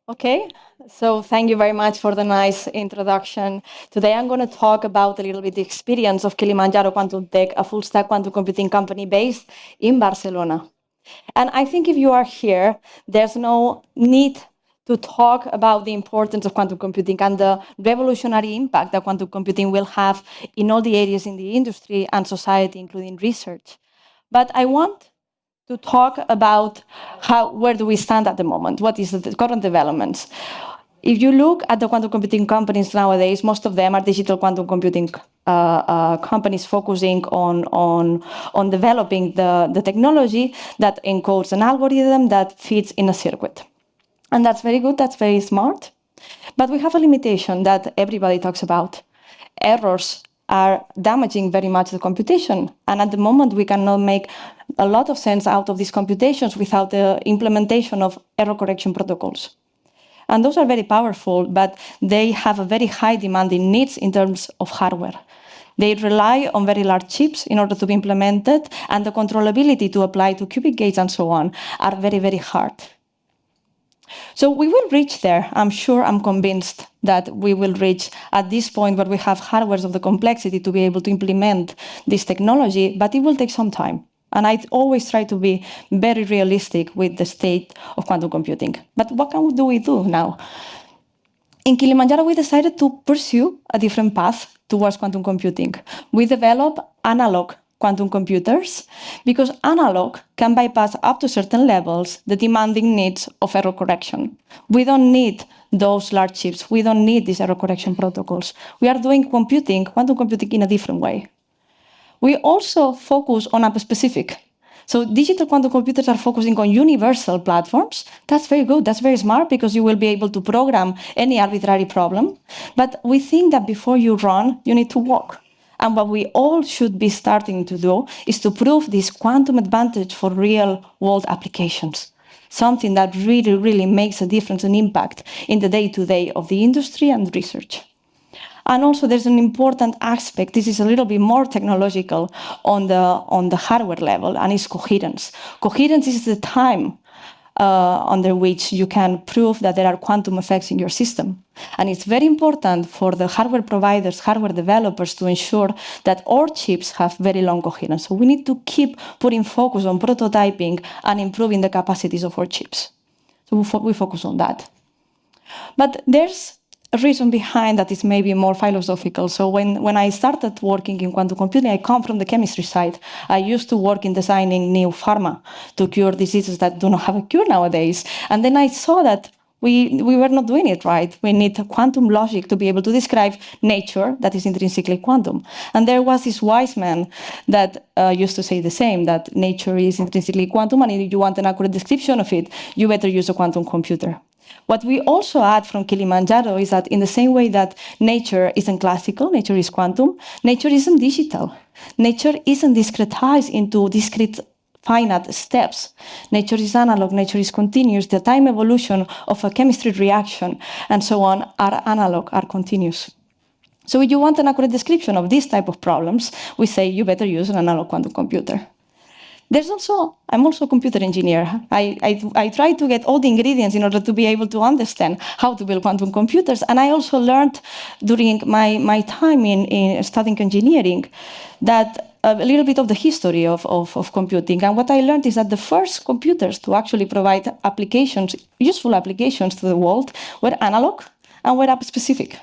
Okay, so thank you very much for the nice introduction. Today I'm going to talk about a little bit the experience of Qilamanjaro Quantum Tech, a full stack quantum computing company based in Barcelona. And I think if you are here, there's no need to talk about the importance of quantum computing and the revolutionary impact that quantum computing will have in all the areas in the industry and society, including research. But I want to talk about where do we stand at the moment, what is the current developments. If you look at the quantum computing companies nowadays, most of them are digital quantum computing companies focusing on developing the technology that encodes an algorithm that fits in a circuit. And that's very good, that's very smart. But we have a limitation that everybody talks about. Errors are damaging very much the computation. And at the moment, we cannot make a lot of sense out of these computations without the implementation of error correction protocols. And those are very powerful, but they have a very high demanding needs in terms of hardware. They rely on very large chips in order to be implemented, and the controllability to apply to qubit gates and so on are very, very hard. So we will reach there. I'm sure, I'm convinced that we will reach at this point where we have hardwares of the complexity to be able to implement this technology, but it will take some time. And I always try to be very realistic with the state of quantum computing. But what do we do now? In Qilamanjaro, we decided to pursue a different path towards quantum computing. We develop analog quantum computers because analog can bypass up to certain levels the demanding needs of error correction. We don't need those large chips. We don't need these error correction protocols. We are doing quantum computing in a different way. We also focus on a specific. So digital quantum computers are focusing on universal platforms. That's very good, that's very smart, because you will be able to program any arbitrary problem. But we think that before you run, you need to walk. And what we all should be starting to do is to prove this quantum advantage for real-world applications, something that really, really makes a difference and impact in the day-to-day of the industry and research. And also there's an important aspect, this is a little bit more technological on the hardware level, and it's coherence. Coherence is the time under which you can prove that there are quantum effects in your system. And it's very important for the hardware providers, hardware developers, to ensure that our chips have very long coherence. So we need to keep putting focus on prototyping and improving the capacities of our chips. So we focus on that. But there's a reason behind that is maybe more philosophical. So when I started working in quantum computing, I come from the chemistry side. I used to work in designing new pharma to cure diseases that do not have a cure nowadays. And then I saw that we were not doing it right. We need quantum logic to be able to describe nature that is intrinsically quantum. And there was this wise man that used to say the same, that nature is intrinsically quantum, and if you want an accurate description of it, you better use a quantum computer. What we also add from Qilamanjaro is that in the same way that nature isn't classical, nature is quantum, nature isn't digital. Nature isn't discretized into discrete finite steps. Nature is analog, nature is continuous. The time evolution of a chemistry reaction and so on are analog, are continuous. So if you want an accurate description of this type of problems, we say you better use an analog quantum computer. I'm also a computer engineer. I try to get all the ingredients in order to be able to understand how to build quantum computers. And I also learned during my time in studying engineering that a little bit of the history of computing. And what I learned is that the first computers to actually provide applications, useful applications to the world, were analog and were app-specific.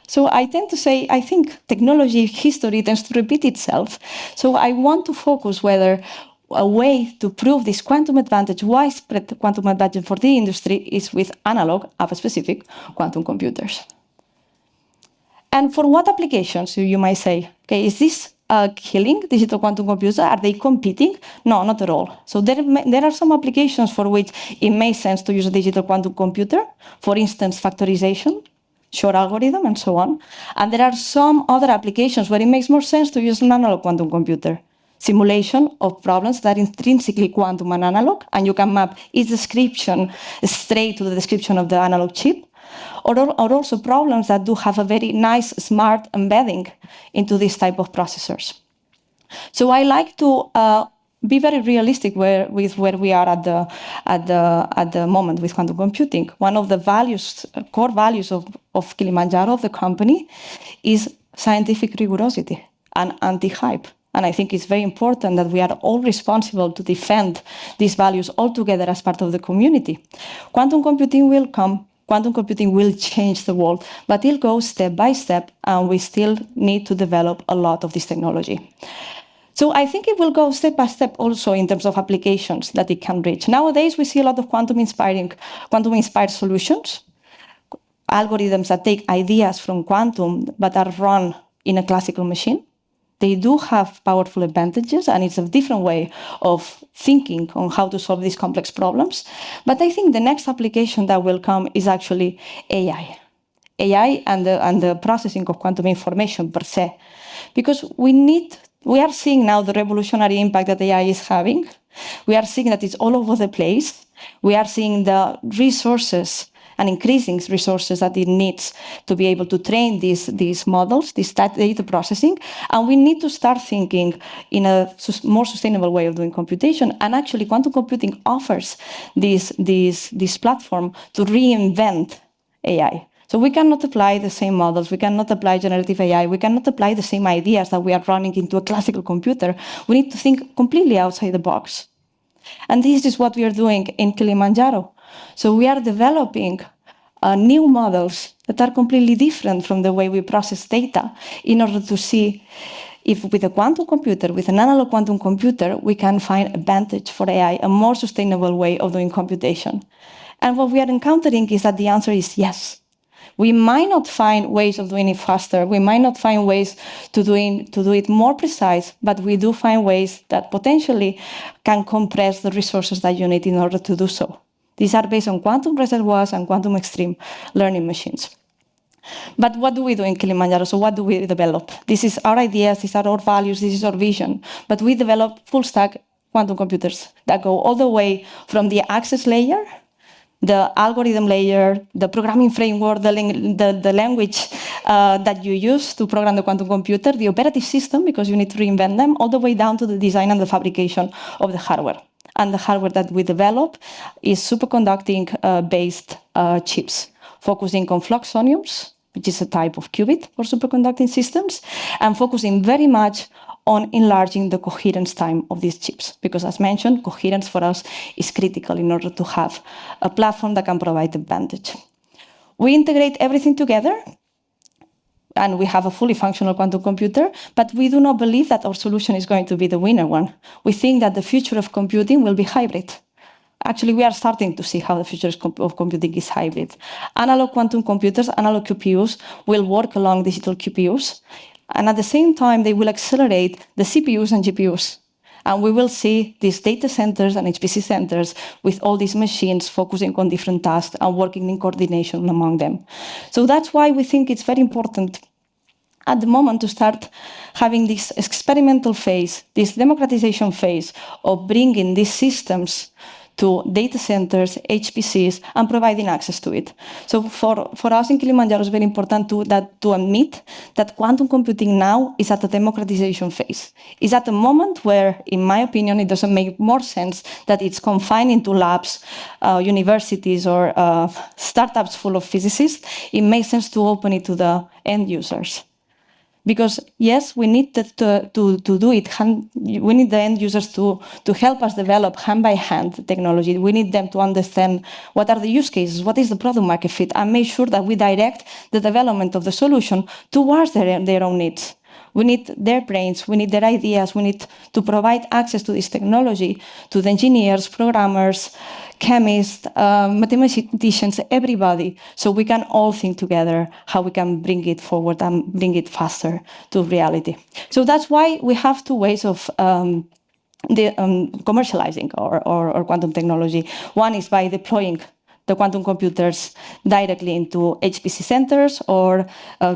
So I tend to say, I think technology history tends to repeat itself. So I want to focus whether a way to prove this quantum advantage, widespread quantum advantage for the industry, is with analog, app-specific quantum computers. And for what applications, you might say? Okay, is this killing digital quantum computers? Are they competing? No, not at all. So there are some applications for which it makes sense to use a digital quantum computer, for instance, factorization, short algorithm, and so on. And there are some other applications where it makes more sense to use an analog quantum computer. Simulation of problems that are intrinsically quantum and analog, and you can map its description straight to the description of the analog chip, or also problems that do have a very nice, smart embedding into this type of processors. So I like to be very realistic with where we are at the moment with quantum computing. One of the values, core values of Qilamanjaro, of the company, is scientific rigorosity and anti-hype. And I think it's very important that we are all responsible to defend these values all together as part of the community. Quantum computing will come. Quantum computing will change the world, but it'll go step by step, and we still need to develop a lot of this technology. So I think it will go step by step also in terms of applications that it can reach. Nowadays, we see a lot of quantum-inspired solutions, algorithms that take ideas from quantum but are run in a classical machine. They do have powerful advantages, and it's a different way of thinking on how to solve these complex problems. But I think the next application that will come is actually AI. AI and the processing of quantum information per se. Because we are seeing now the revolutionary impact that AI is having. We are seeing that it's all over the place. We are seeing the resources and increasing resources that it needs to be able to train these models, this data processing. And we need to start thinking in a more sustainable way of doing computation. And actually, quantum computing offers this platform to reinvent AI. So we cannot apply the same models, we cannot apply generative AI, we cannot apply the same ideas that we are running into a classical computer. We need to think completely outside the box. And this is what we are doing in Qilamanjaro. So we are developing new models that are completely different from the way we process data in order to see if with a quantum computer, with an analog quantum computer, we can find advantage for AI, a more sustainable way of doing computation. And what we are encountering is that the answer is yes. We might not find ways of doing it faster. We might not find ways to do it more precise, but we do find ways that potentially can compress the resources that you need in order to do so. These are based on quantum reservoirs and quantum extreme learning machines. But what do we do in Qilamanjaro? So what do we develop? This is our ideas, these are our values, this is our vision. But we develop full stack quantum computers that go all the way from the access layer, the algorithm layer, the programming framework, the language that you use to program the quantum computer, the operative system, because you need to reinvent them, all the way down to the design and the fabrication of the hardware. And the hardware that we develop is superconducting-based chips, focusing on fluxoniums, which is a type of qubit for superconducting systems, and focusing very much on enlarging the coherence time of these chips. Because as mentioned, coherence for us is critical in order to have a platform that can provide advantage. We integrate everything together, and we have a fully functional quantum computer, but we do not believe that our solution is going to be the winner one. We think that the future of computing will be hybrid. Actually, we are starting to see how the future of computing is hybrid. Analog quantum computers, analog QPUs, will work along digital QPUs, and at the same time, they will accelerate the CPUs and GPUs. And we will see these data centers and HPC centers with all these machines focusing on different tasks and working in coordination among them. So that's why we think it's very important at the moment to start having this experimental phase, this democratization phase of bringing these systems to data centers, HPCs, and providing access to it. So for us in Qilamanjaro, it's very important to admit that quantum computing now is at a democratization phase. It's at a moment where, in my opinion, it doesn't make more sense that it's confined into labs, universities, or startups full of physicists. It makes sense to open it to the end users. Because yes, we need to do it. We need the end users to help us develop hand by hand technology. We need them to understand what are the use cases, what is the product market fit, and make sure that we direct the development of the solution towards their own needs. We need their brains, we need their ideas, we need to provide access to this technology to the engineers, programmers, chemists, mathematicians, everybody, so we can all think together how we can bring it forward and bring it faster to reality. So that's why we have two ways of commercializing our quantum technology. One is by deploying the quantum computers directly into HPC centers or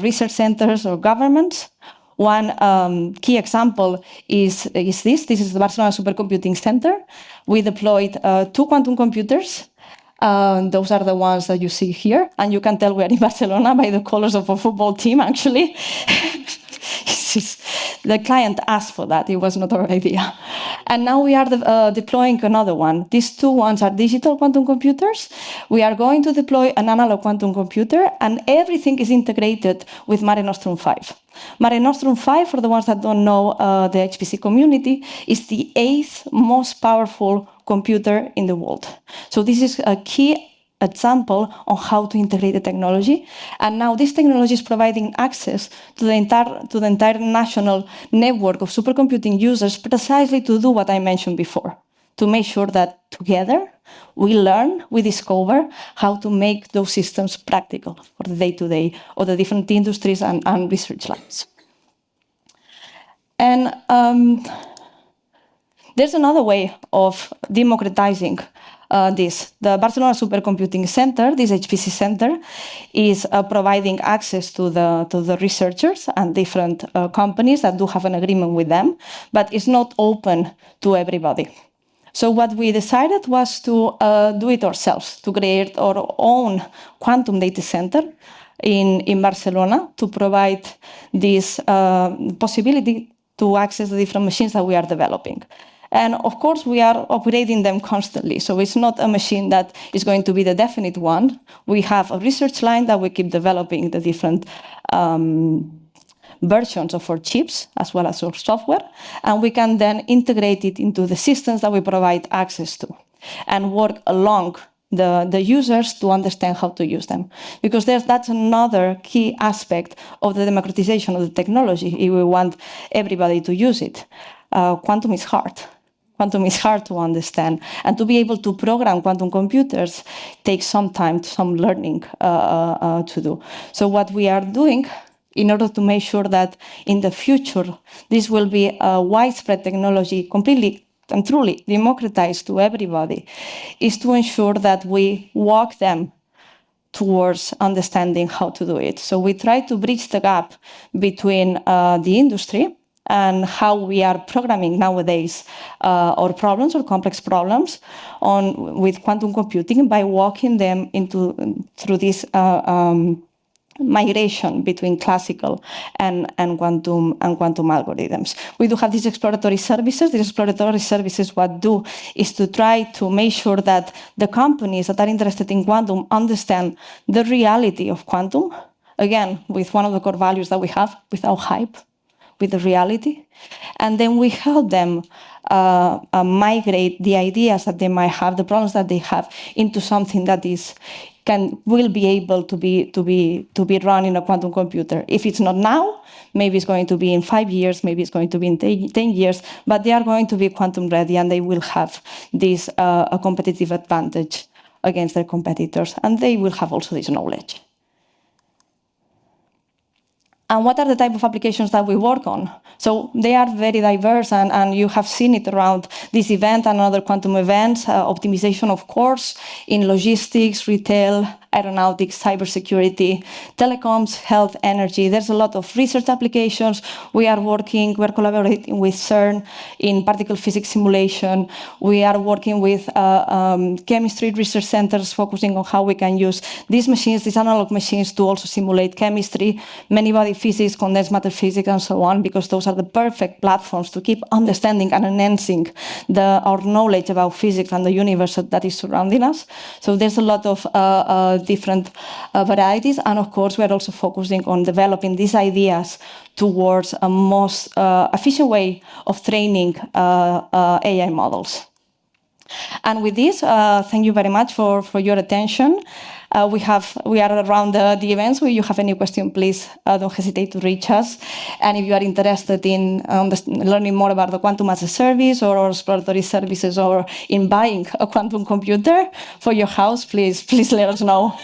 research centers or governments. One key example is this. This is the Barcelona Supercomputing Center. We deployed 2 quantum computers. Those are the ones that you see here. And you can tell we're in Barcelona by the colors of a football team, actually. The client asked for that. It was not our idea. And now we are deploying another one. These two ones are digital quantum computers. We are going to deploy an analog quantum computer, and everything is integrated with Mare Nostrum 5. Mare Nostrum 5, for the ones that don't know the HPC community, is the 8th most powerful computer in the world. So this is a key example on how to integrate the technology. And now this technology is providing access to the entire national network of supercomputing users precisely to do what I mentioned before, to make sure that together we learn, we discover how to make those systems practical for the day-to-day of the different industries and research labs. And there's another way of democratizing this. The Barcelona Supercomputing Center, this HPC center, is providing access to the researchers and different companies that do have an agreement with them, but it's not open to everybody. So what we decided was to do it ourselves, to create our own quantum data center in Barcelona to provide this possibility to access the different machines that we are developing. And of course, we are upgrading them constantly. So it's not a machine that is going to be the definite one. We have a research line that we keep developing the different versions of our chips, as well as our software, and we can then integrate it into the systems that we provide access to and work along the users to understand how to use them. Because that's another key aspect of the democratization of the technology if we want everybody to use it. Quantum is hard. Quantum is hard to understand, and to be able to program quantum computers takes some time, some learning to do. So what we are doing in order to make sure that in the future this will be a widespread technology, completely and truly democratized to everybody, is to ensure that we walk them towards understanding how to do it. So we try to bridge the gap between the industry and how we are programming nowadays our problems or complex problems with quantum computing by walking them through this migration between classical and quantum algorithms. We do have these exploratory services. These exploratory services, what do is to try to make sure that the companies that are interested in quantum understand the reality of quantum, again, with one of the core values that we have, without hype, with the reality. And then we help them migrate the ideas that they might have, the problems that they have, into something that will be able to be run in a quantum computer. If it's not now, maybe it's going to be in 5 years, maybe it's going to be in 10 years, but they are going to be quantum ready and they will have this a competitive advantage against their competitors, and they will have also this knowledge. And what are the type of applications that we work on? So they are very diverse, and you have seen it around this event and other quantum events, optimization, of course, in logistics, retail, aeronautics, cybersecurity, telecoms, health, energy. There's a lot of research applications. We're collaborating with CERN in particle physics simulation. We are working with chemistry research centers focusing on how we can use these machines, these analog machines, to also simulate chemistry, many body physics, condensed matter physics, and so on, because those are the perfect platforms to keep understanding and enhancing our knowledge about physics and the universe that is surrounding us. So there's a lot of different varieties, and of course we're also focusing on developing these ideas towards a most efficient way of training AI models. And with this, thank you very much for your attention. We are around the events. Where you have any question, please don't hesitate to reach us. And if you are interested in learning more about the quantum as a service or exploratory services, or in buying a quantum computer for your house, please let us know.